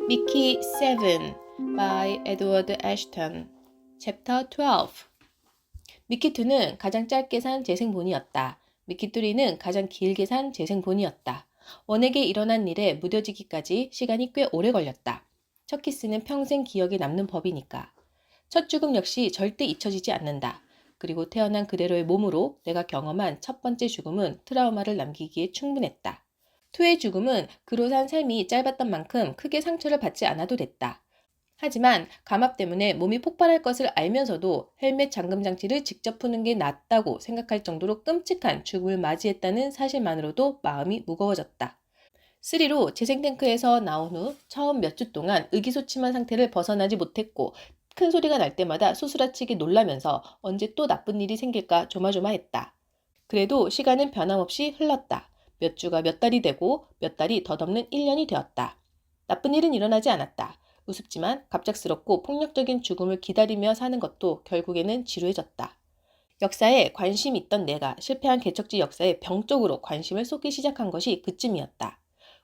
Mickey 7 by Edward Ashton Chapter 12 미키2는 가장 짧게 산 재생본이었다. 미키3는 가장 길게 산 재생본이었다. 원에게 일어난 일에 무뎌지기까지 시간이 꽤 오래 걸렸다. 첫 키스는 평생 기억에 남는 법이니까. 첫 죽음 역시 절대 잊혀지지 않는다. 그리고 태어난 그대로의 몸으로 내가 경험한 첫 번째 죽음은 트라우마를 남기기에 충분했다. 투의 죽음은 그로 산 삶이 짧았던 만큼 크게 상처를 받지 않아도 됐다. 하지만 감압 때문에 몸이 폭발할 것을 알면서도 헬멧 잠금 장치를 직접 푸는 게 낫다고 생각할 정도로 끔찍한 죽음을 맞이했다는 사실만으로도 마음이 무거워졌다. 3로 재생탱크에서 나온 후 처음 몇 주 동안 의기소침한 상태를 벗어나지 못했고 큰 소리가 날 때마다 수스라치게 놀라면서 언제 또 나쁜 일이 생길까 조마조마했다. 그래도 시간은 변함없이 흘렀다. 몇 주가 몇 달이 되고 몇 달이 덧없는 1년이 되었다. 나쁜 일은 일어나지 않았다. 우습지만 갑작스럽고 폭력적인 죽음을 기다리며 사는 것도 결국에는 지루해졌다. 역사에 관심 있던 내가 실패한 개척지 역사에 병적으로 관심을 쏟기 시작한 것이 그쯤이었다.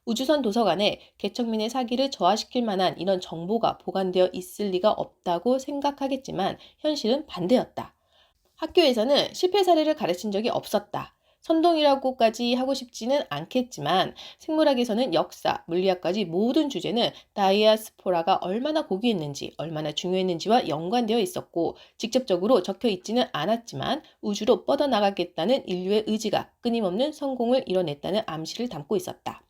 우주선 도서관에 개척민의 사기를 저하시킬 만한 이런 정보가 보관되어 있을 리가 없다고 생각하겠지만 현실은 반대였다. 학교에서는 실패 사례를 가르친 적이 없었다. 선동이라고까지 하고 싶지는 않겠지만 생물학에서는 역사, 물리학까지 모든 주제는 다이아스포라가 얼마나 고귀했는지, 얼마나 중요했는지와 연관되어 있었고 직접적으로 적혀 있지는 않았지만 우주로 뻗어나가겠다는 인류의 의지가 끊임없는 성공을 이뤄냈다는 암시를 담고 있었다.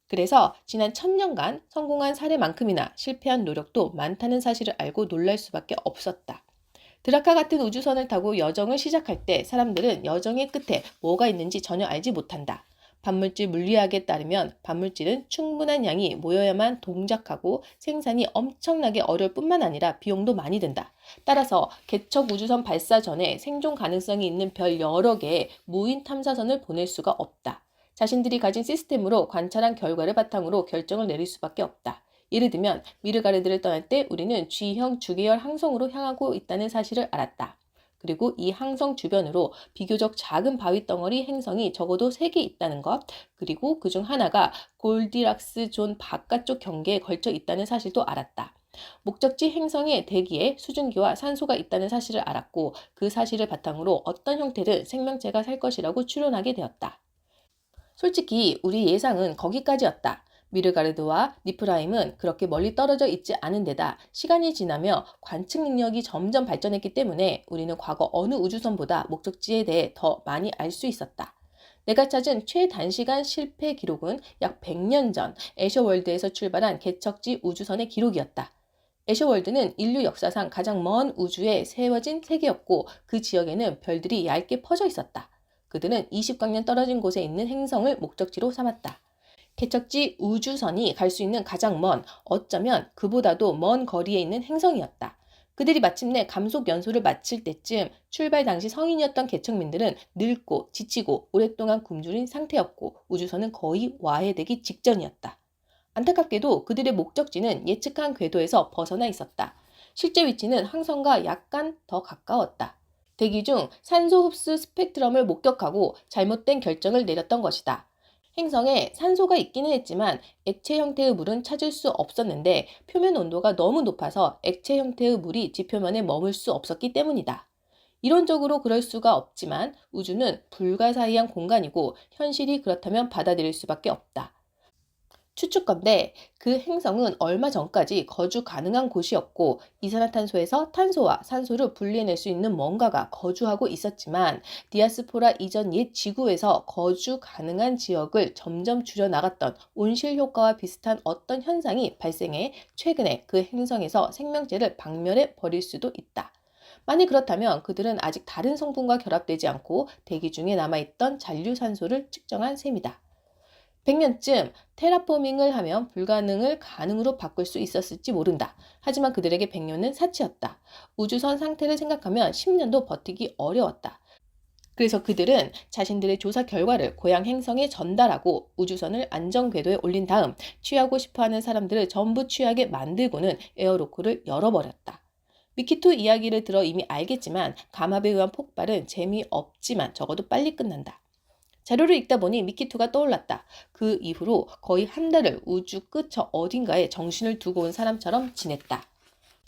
그래서 지난 1000년간 성공한 사례만큼이나 실패한 노력도 많다는 사실을 알고 놀랄 수밖에 없었다. 드라카 같은 우주선을 타고 여정을 시작할 때 사람들은 여정의 끝에 뭐가 있는지 전혀 알지 못한다. 반물질 물리학에 따르면 반물질은 충분한 양이 모여야만 동작하고 생산이 엄청나게 어려울 뿐만 아니라 비용도 많이 든다. 따라서 개척 우주선 발사 전에 생존 가능성이 있는 별 여러 개의 무인 탐사선을 보낼 수가 없다. 자신들이 가진 시스템으로 관찰한 결과를 바탕으로 결정을 내릴 수밖에 없다. 예를 들면 미르가르드를 떠날 때 우리는 G형 주계열 항성으로 향하고 있다는 사실을 알았다. 그리고 이 항성 주변으로 비교적 작은 바위 덩어리 행성이 적어도 3개 있다는 것, 그리고 그중 하나가 골디락스 존 바깥쪽 경계에 걸쳐 있다는 사실도 알았다. 목적지 행성의 대기에 수증기와 산소가 있다는 사실을 알았고 그 사실을 바탕으로 어떤 형태든 생명체가 살 것이라고 추론하게 되었다. 솔직히 우리 예상은 거기까지였다. 미르가르드와 니프라임은 그렇게 멀리 떨어져 있지 않은 데다 시간이 지나며 관측 능력이 점점 발전했기 때문에 우리는 과거 어느 우주선보다 목적지에 대해 더 많이 알 수 있었다. 내가 찾은 최단시간 실패 기록은 약 100년 전 애셔월드에서 출발한 개척지 우주선의 기록이었다. 애셔월드는 인류 역사상 가장 먼 우주에 세워진 세계였고 그 지역에는 별들이 얇게 퍼져 있었다. 그들은 20광년 떨어진 곳에 있는 행성을 목적지로 삼았다. 개척지 우주선이 갈 수 있는 가장 먼, 어쩌면 그보다도 먼 거리에 있는 행성이었다. 그들이 마침내 감속 연소를 마칠 때쯤 출발 당시 성인이었던 개척민들은 늙고 지치고 오랫동안 굶주린 상태였고 우주선은 거의 와해되기 직전이었다. 안타깝게도 그들의 목적지는 예측한 궤도에서 벗어나 있었다. 실제 위치는 항성과 약간 더 가까웠다. 대기 중 산소 흡수 스펙트럼을 목격하고 잘못된 결정을 내렸던 것이다. 행성에 산소가 있기는 했지만 액체 형태의 물은 찾을 수 없었는데 표면 온도가 너무 높아서 액체 형태의 물이 지표면에 머물 수 없었기 때문이다. 이론적으로 그럴 수가 없지만 우주는 불가사의한 공간이고 현실이 그렇다면 받아들일 수밖에 없다. 추측건데 그 행성은 얼마 전까지 거주 가능한 곳이었고 이산화탄소에서 탄소와 산소를 분리해낼 수 있는 뭔가가 거주하고 있었지만 디아스포라 이전 옛 지구에서 거주 가능한 지역을 점점 줄여나갔던 온실 효과와 비슷한 어떤 현상이 발생해 최근에 그 행성에서 생명체를 박멸해 버릴 수도 있다. 만약 그렇다면 그들은 아직 다른 성분과 결합되지 않고 대기 중에 남아있던 잔류산소를 측정한 셈이다. 100년쯤 테라포밍을 하면 불가능을 가능으로 바꿀 수 있었을지 모른다. 하지만 그들에게 100년은 사치였다. 우주선 상태를 생각하면 10년도 버티기 어려웠다. 그래서 그들은 자신들의 조사 결과를 고향 행성에 전달하고 우주선을 안전 궤도에 올린 다음 취하고 싶어하는 사람들을 전부 취하게 만들고는 에어로크를 열어버렸다. 미키2 이야기를 들어 이미 알겠지만 감압에 의한 폭발은 재미없지만 적어도 빨리 끝난다. 자료를 읽다 보니 미키2가 떠올랐다. 그 이후로 거의 한 달을 우주 끝 저 어딘가에 정신을 두고 온 사람처럼 지냈다.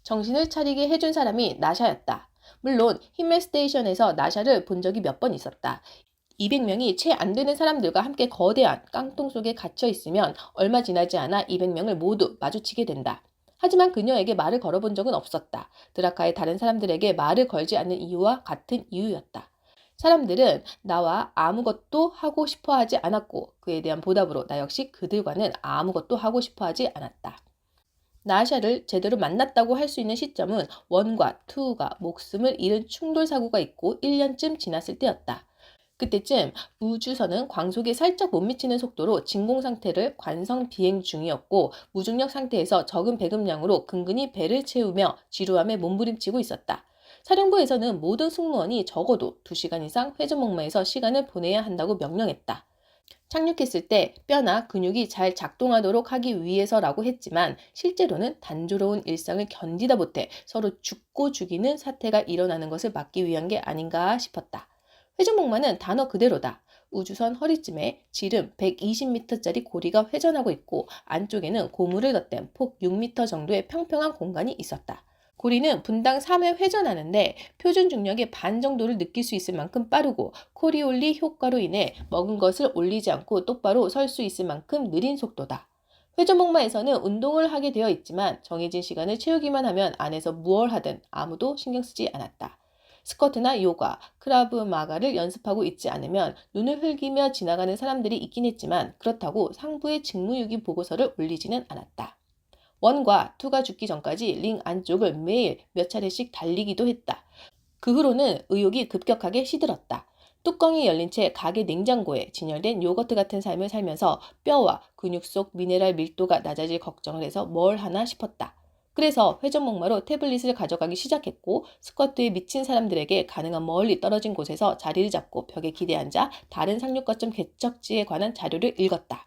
정신을 차리게 해준 사람이 나샤였다. 물론 히멜 스테이션에서 나샤를 본 적이 몇 번 있었다. 200명이 채 안 되는 사람들과 함께 거대한 깡통 속에 갇혀 있으면 얼마 지나지 않아 200명을 모두 마주치게 된다. 하지만 그녀에게 말을 걸어본 적은 없었다. 드라카의 다른 사람들에게 말을 걸지 않는 이유와 같은 이유였다. 사람들은 나와 아무것도 하고 싶어 하지 않았고 그에 대한 보답으로 나 역시 그들과는 아무것도 하고 싶어 하지 않았다. 나샤를 제대로 만났다고 할 수 있는 시점은 1과 2가 목숨을 잃은 충돌 사고가 있고 1년쯤 지났을 때였다. 그때쯤 우주선은 광속에 살짝 못 미치는 속도로 진공 상태를 관성 비행 중이었고 무중력 상태에서 적은 배급량으로 근근히 배를 채우며 지루함에 몸부림치고 있었다. 사령부에서는 모든 승무원이 적어도 2시간 이상 회전목마에서 시간을 보내야 한다고 명령했다. 착륙했을 때 뼈나 근육이 잘 작동하도록 하기 위해서라고 했지만 실제로는 단조로운 일상을 견디다 못해 서로 죽고 죽이는 사태가 일어나는 것을 막기 위한 게 아닌가 싶었다. 회전목마는 단어 그대로다. 우주선 허리쯤에 지름 120m짜리 고리가 회전하고 있고 안쪽에는 고무를 덧댄 폭 6m 정도의 평평한 공간이 있었다. 고리는 분당 3회 회전하는데 표준 중력의 반 정도를 느낄 수 있을 만큼 빠르고 코리올리 효과로 인해 먹은 것을 올리지 않고 똑바로 설 수 있을 만큼 느린 속도다. 회전목마에서는 운동을 하게 되어 있지만 정해진 시간을 채우기만 하면 안에서 무얼 하든 아무도 신경 쓰지 않았다. 스쿼트나 요가, 크라브 마가를 연습하고 있지 않으면 눈을 흘기며 지나가는 사람들이 있긴 했지만 그렇다고 상부의 직무유기 보고서를 올리지는 않았다. 1과 2가 죽기 전까지 링 안쪽을 매일 몇 차례씩 달리기도 했다. 그 후로는 의욕이 급격하게 시들었다. 뚜껑이 열린 채 가게 냉장고에 진열된 요거트 같은 삶을 살면서 뼈와 근육 속 미네랄 밀도가 낮아질 걱정을 해서 뭘 하나 싶었다. 그래서 회전목마로 태블릿을 가져가기 시작했고 스쿼트에 미친 사람들에게 가능한 멀리 떨어진 곳에서 자리를 잡고 벽에 기대앉아 다른 상륙거점 개척지에 관한 자료를 읽었다.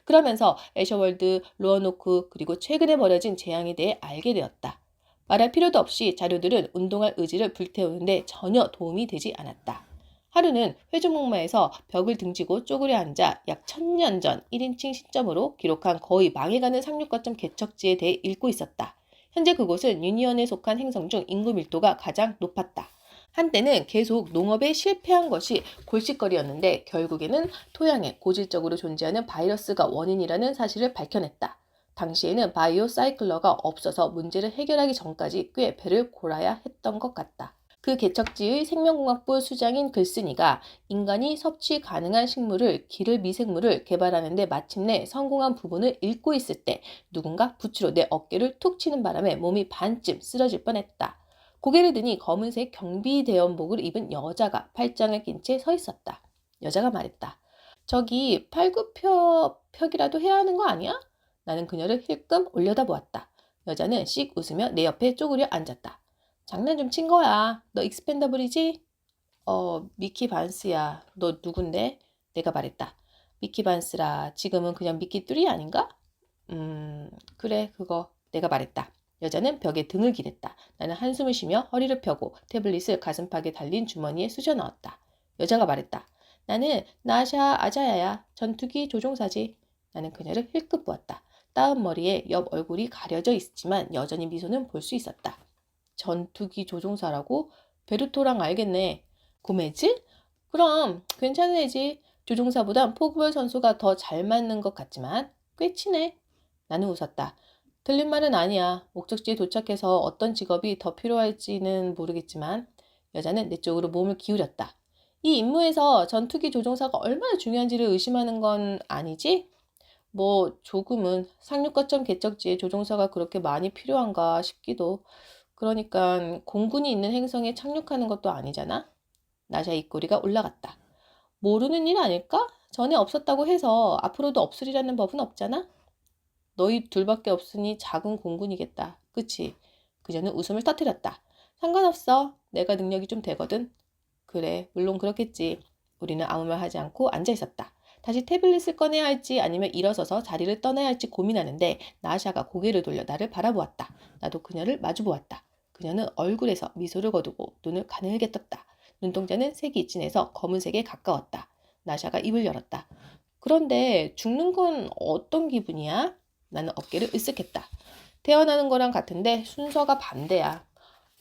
그러면서 애셔월드, 로어노크 그리고 최근에 벌어진 재앙에 대해 알게 되었다. 말할 필요도 없이 자료들은 운동할 의지를 불태우는데 전혀 도움이 되지 않았다. 하루는 회전목마에서 벽을 등지고 쪼그려 앉아 약 1000년 전 1인칭 시점으로 기록한 거의 망해가는 상륙거점 개척지에 대해 읽고 있었다. 현재 그곳은 유니언에 속한 행성 중 인구 밀도가 가장 높았다. 한때는 계속 농업에 실패한 것이 골칫거리였는데 결국에는 토양에 고질적으로 존재하는 바이러스가 원인이라는 사실을 밝혀냈다. 당시에는 바이오 사이클러가 없어서 문제를 해결하기 전까지 꽤 배를 골아야 했던 것 같다. 그 개척지의 생명공학부 수장인 글쓴이가 인간이 섭취 가능한 식물을 기를 미생물을 개발하는 데 마침내 성공한 부분을 읽고 있을 때 누군가 부츠로 내 어깨를 툭 치는 바람에 몸이 반쯤 쓰러질 뻔했다. 고개를 드니 검은색 경비대원복을 입은 여자가 팔짱을 낀 채 서 있었다. 여자가 말했다. 저기 팔굽혀펴기라도 해야 하는 거 아니야? 나는 그녀를 힐끔 올려다보았다. 여자는 씩 웃으며 내 옆에 쪼그려 앉았다. 장난 좀 친 거야. 너 익스펜더블이지? 미키 반스야. 너 누군데? 내가 말했다. 미키 반스라. 지금은 그냥 미키3 아닌가? 그래 그거. 내가 말했다. 여자는 벽에 등을 기댔다. 나는 한숨을 쉬며 허리를 펴고 태블릿을 가슴팍에 달린 주머니에 쑤셔 넣었다. 여자가 말했다. 나는 나샤 아자야야. 전투기 조종사지. 나는 그녀를 힐끗 보았다. 따은 머리에 옆 얼굴이 가려져 있지만 여전히 미소는 볼 수 있었다. 전투기 조종사라고? 베르토랑 알겠네. 고메즈? 그럼 괜찮은 애지. 조종사보단 포그볼 선수가 더 잘 맞는 것 같지만 꽤 친해. 나는 웃었다. 틀린 말은 아니야. 목적지에 도착해서 어떤 직업이 더 필요할지는 모르겠지만 여자는 내 쪽으로 몸을 기울였다. 이 임무에서 전투기 조종사가 얼마나 중요한지를 의심하는 건 아니지? 뭐 조금은 상륙거점 개척지에 조종사가 그렇게 많이 필요한가 싶기도. 그러니까 공군이 있는 행성에 착륙하는 것도 아니잖아? 나샤 입꼬리가 올라갔다. 모르는 일 아닐까? 전에 없었다고 해서 앞으로도 없으리라는 법은 없잖아? 너희 둘밖에 없으니 작은 공군이겠다. 그치? 그녀는 웃음을 터뜨렸다. 상관없어. 내가 능력이 좀 되거든. 그래, 물론 그렇겠지. 우리는 아무 말 하지 않고 앉아 있었다. 다시 태블릿을 꺼내야 할지 아니면 일어서서 자리를 떠나야 할지 고민하는데 나샤가 고개를 돌려 나를 바라보았다. 나도 그녀를 마주보았다. 그녀는 얼굴에서 미소를 거두고 눈을 가늘게 떴다. 눈동자는 색이 진해서 검은색에 가까웠다. 나샤가 입을 열었다. 그런데 죽는 건 어떤 기분이야? 나는 어깨를 으쓱했다. 태어나는 거랑 같은데 순서가 반대야.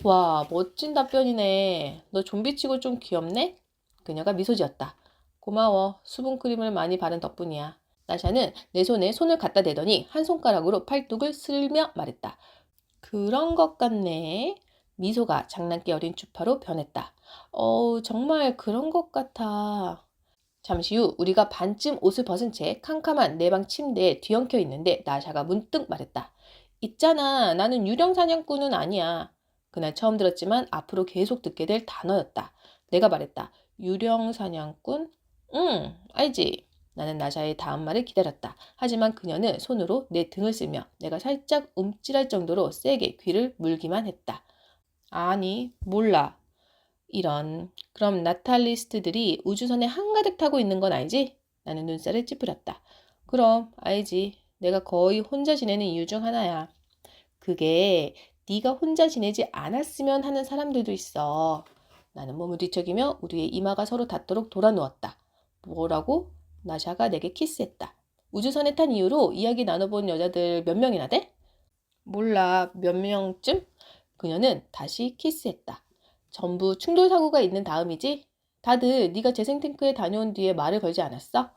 와, 멋진 답변이네. 너 좀비치고 좀 귀엽네? 그녀가 미소 지었다. 고마워. 수분크림을 많이 바른 덕분이야. 나샤는 내 손에 손을 갖다 대더니 한 손가락으로 팔뚝을 쓸며 말했다. 그런 것 같네. 미소가 장난기 어린 주파로 변했다. 정말 그런 것 같아. 잠시 후 우리가 반쯤 옷을 벗은 채 캄캄한 내 방 침대에 뒤엉켜 있는데 나샤가 문득 말했다. 있잖아, 나는 유령 사냥꾼은 아니야. 그날 처음 들었지만 앞으로 계속 듣게 될 단어였다. 내가 말했다. 유령 사냥꾼? 응, 알지. 나는 나샤의 다음 말을 기다렸다. 하지만 그녀는 손으로 내 등을 쓸며 내가 살짝 움찔할 정도로 세게 귀를 물기만 했다. 아니, 몰라. 그럼 나탈리스트들이 우주선에 한가득 타고 있는 건 알지? 나는 눈살을 찌푸렸다. 그럼 알지. 내가 거의 혼자 지내는 이유 중 하나야. 그게 네가 혼자 지내지 않았으면 하는 사람들도 있어. 나는 몸을 뒤척이며 우리의 이마가 서로 닿도록 돌아 누웠다. 뭐라고? 나샤가 내게 키스했다. 우주선에 탄 이후로 이야기 나눠본 여자들 몇 명이나 돼? 몰라, 몇 명쯤? 그녀는 다시 키스했다. 전부 충돌 사고가 있는 다음이지? 다들 네가 재생탱크에 다녀온 뒤에 말을 걸지 않았어?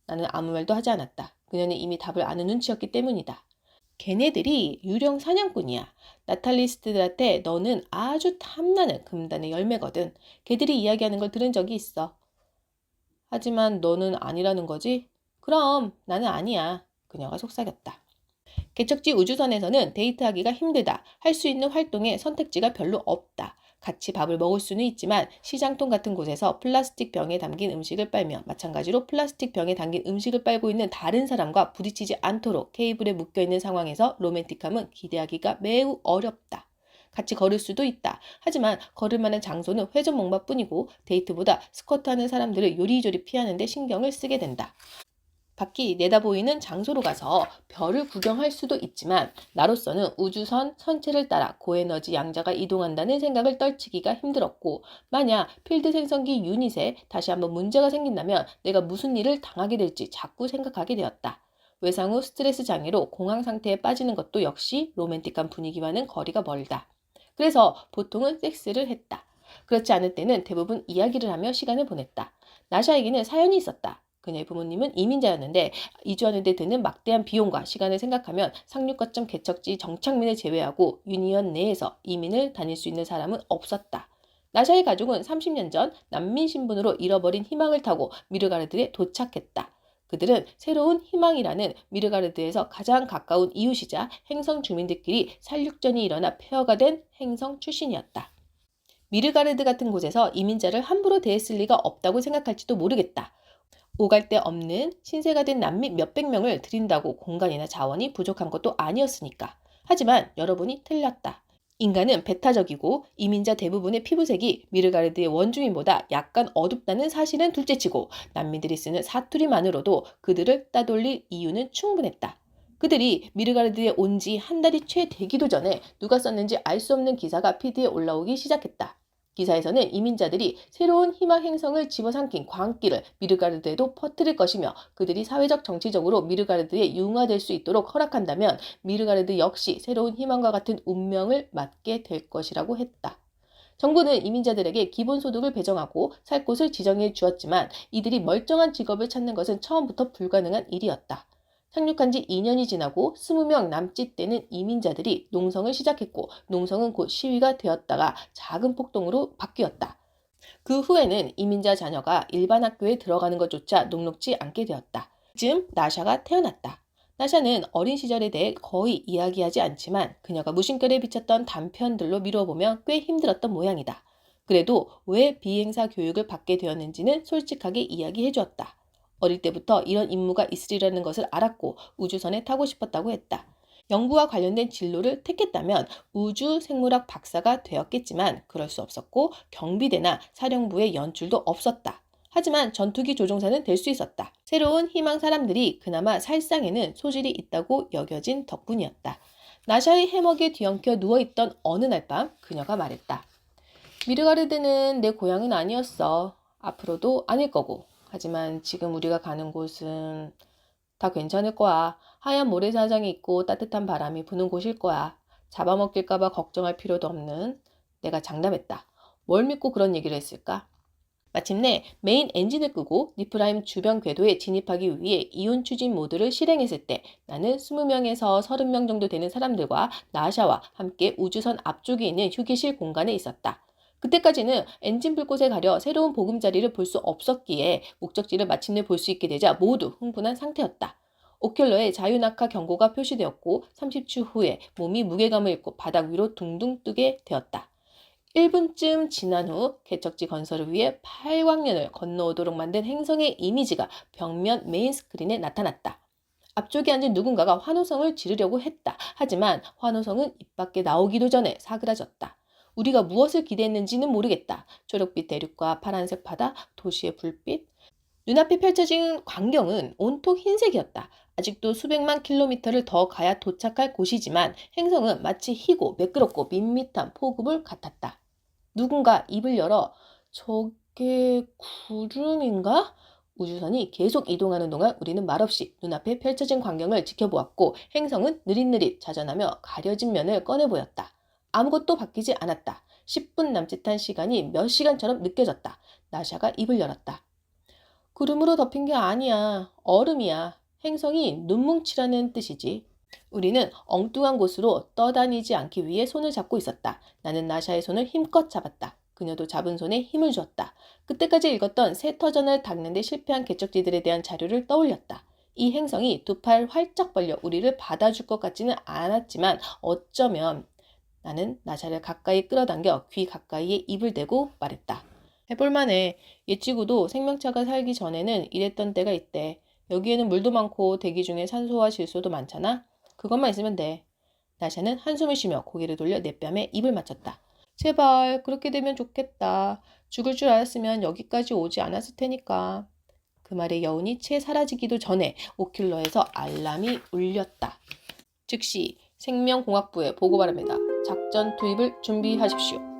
나는 아무 말도 하지 않았다. 그녀는 이미 답을 아는 눈치였기 때문이다. 걔네들이 유령 사냥꾼이야. 나탈리스트들한테 너는 아주 탐나는 금단의 열매거든. 걔들이 이야기하는 걸 들은 적이 있어. 하지만 너는 아니라는 거지? 그럼 나는 아니야. 그녀가 속삭였다. 개척지 우주선에서는 데이트하기가 힘들다. 할 수 있는 활동의 선택지가 별로 없다. 같이 밥을 먹을 수는 있지만 시장통 같은 곳에서 플라스틱 병에 담긴 음식을 빨며 마찬가지로 플라스틱 병에 담긴 음식을 빨고 있는 다른 사람과 부딪히지 않도록 케이블에 묶여있는 상황에서 로맨틱함은 기대하기가 매우 어렵다. 같이 걸을 수도 있다. 하지만 걸을 만한 장소는 회전목마뿐이고 데이트보다 스쿼트하는 사람들을 요리조리 피하는 데 신경을 쓰게 된다. 밖이 내다보이는 장소로 가서 별을 구경할 수도 있지만 나로서는 우주선 선체를 따라 고에너지 양자가 이동한다는 생각을 떨치기가 힘들었고 만약 필드 생성기 유닛에 다시 한번 문제가 생긴다면 내가 무슨 일을 당하게 될지 자꾸 생각하게 되었다. 외상 후 스트레스 장애로 공황 상태에 빠지는 것도 역시 로맨틱한 분위기와는 거리가 멀다. 그래서 보통은 섹스를 했다. 그렇지 않을 때는 대부분 이야기를 하며 시간을 보냈다. 나샤에게는 사연이 있었다. 그녀의 부모님은 이민자였는데 이주하는 데 드는 막대한 비용과 시간을 생각하면 상륙거점 개척지 정착민을 제외하고 유니언 내에서 이민을 다닐 수 있는 사람은 없었다. 나샤의 가족은 30년 전 난민 신분으로 잃어버린 희망을 타고 미르가르드에 도착했다. 그들은 새로운 희망이라는 미르가르드에서 가장 가까운 이웃이자 행성 주민들끼리 살육전이 일어나 폐허가 된 행성 출신이었다. 미르가르드 같은 곳에서 이민자를 함부로 대했을 리가 없다고 생각할지도 모르겠다. 오갈 데 없는 신세가 된 난민 몇백 명을 들인다고 공간이나 자원이 부족한 것도 아니었으니까. 하지만 여러분이 틀렸다. 인간은 배타적이고 이민자 대부분의 피부색이 미르가르드의 원주민보다 약간 어둡다는 사실은 둘째치고 난민들이 쓰는 사투리만으로도 그들을 따돌릴 이유는 충분했다. 그들이 미르가르드에 온 지 한 달이 채 되기도 전에 누가 썼는지 알 수 없는 기사가 피드에 올라오기 시작했다. 기사에서는 이민자들이 새로운 희망 행성을 집어삼킨 광기를 미르가르드에도 퍼뜨릴 것이며 그들이 사회적 정치적으로 미르가르드에 융화될 수 있도록 허락한다면 미르가르드 역시 새로운 희망과 같은 운명을 맞게 될 것이라고 했다. 정부는 이민자들에게 기본소득을 배정하고 살 곳을 지정해 주었지만 이들이 멀쩡한 직업을 찾는 것은 처음부터 불가능한 일이었다. 상륙한 지 2년이 지나고 20명 남짓 되는 이민자들이 농성을 시작했고 농성은 곧 시위가 되었다가 작은 폭동으로 바뀌었다. 그 후에는 이민자 자녀가 일반 학교에 들어가는 것조차 녹록지 않게 되었다. 즈음 나샤가 태어났다. 나샤는 어린 시절에 대해 거의 이야기하지 않지만 그녀가 무심결에 비쳤던 단편들로 미뤄보면 꽤 힘들었던 모양이다. 그래도 왜 비행사 교육을 받게 되었는지는 솔직하게 이야기해 주었다. 어릴 때부터 이런 임무가 있으리라는 것을 알았고 우주선에 타고 싶었다고 했다. 연구와 관련된 진로를 택했다면 우주생물학 박사가 되었겠지만 그럴 수 없었고 경비대나 사령부의 연출도 없었다. 하지만 전투기 조종사는 될 수 있었다. 새로운 희망 사람들이 그나마 살상에는 소질이 있다고 여겨진 덕분이었다. 나샤의 해먹에 뒤엉켜 누워있던 어느 날 밤 그녀가 말했다. 미르가르드는 내 고향은 아니었어. 앞으로도 아닐 거고. 하지만 지금 우리가 가는 곳은 다 괜찮을 거야. 하얀 모래사장이 있고 따뜻한 바람이 부는 곳일 거야. 잡아먹힐까봐 걱정할 필요도 없는. 내가 장담했다. 뭘 믿고 그런 얘기를 했을까? 마침내 메인 엔진을 끄고 니프라임 주변 궤도에 진입하기 위해 이온 추진 모드를 실행했을 때 나는 20명에서 30명 정도 되는 사람들과 나샤와 함께 우주선 앞쪽에 있는 휴게실 공간에 있었다. 그때까지는 엔진 불꽃에 가려 새로운 보금자리를 볼 수 없었기에 목적지를 마침내 볼 수 있게 되자 모두 흥분한 상태였다. 오큘러에 자유낙하 경고가 표시되었고 30초 후에 몸이 무게감을 잃고 바닥 위로 둥둥 뜨게 되었다. 1분쯤 지난 후 개척지 건설을 위해 8광년을 건너오도록 만든 행성의 이미지가 벽면 메인 스크린에 나타났다. 앞쪽에 앉은 누군가가 환호성을 지르려고 했다. 하지만 환호성은 입 밖에 나오기도 전에 사그라졌다. 우리가 무엇을 기대했는지는 모르겠다. 초록빛 대륙과 파란색 바다, 도시의 불빛. 눈앞에 펼쳐진 광경은 온통 흰색이었다. 아직도 수백만 킬로미터를 더 가야 도착할 곳이지만 행성은 마치 희고 매끄럽고 밋밋한 폭우물 같았다. 누군가 입을 열어 저게 구름인가? 우주선이 계속 이동하는 동안 우리는 말없이 눈앞에 펼쳐진 광경을 지켜보았고 행성은 느릿느릿 자전하며 가려진 면을 꺼내 보였다. 아무것도 바뀌지 않았다. 10분 남짓한 시간이 몇 시간처럼 느껴졌다. 나샤가 입을 열었다. 구름으로 덮인 게 아니야. 얼음이야. 행성이 눈뭉치라는 뜻이지. 우리는 엉뚱한 곳으로 떠다니지 않기 위해 손을 잡고 있었다. 나는 나샤의 손을 힘껏 잡았다. 그녀도 잡은 손에 힘을 주었다. 그때까지 읽었던 새 터전을 닦는 데 실패한 개척지들에 대한 자료를 떠올렸다. 이 행성이 두 팔 활짝 벌려 우리를 받아줄 것 같지는 않았지만 어쩌면 나는 나샤를 가까이 끌어당겨 귀 가까이에 입을 대고 말했다. 해볼만해. 옛 지구도 생명체가 살기 전에는 이랬던 때가 있대. 여기에는 물도 많고 대기 중에 산소와 질소도 많잖아. 그것만 있으면 돼. 나샤는 한숨을 쉬며 고개를 돌려 내 뺨에 입을 맞췄다. 제발 그렇게 되면 좋겠다. 죽을 줄 알았으면 여기까지 오지 않았을 테니까. 그 말에 여운이 채 사라지기도 전에 오큘러에서 알람이 울렸다. 즉시 생명공학부에 보고 바랍니다. 작전 투입을 준비하십시오.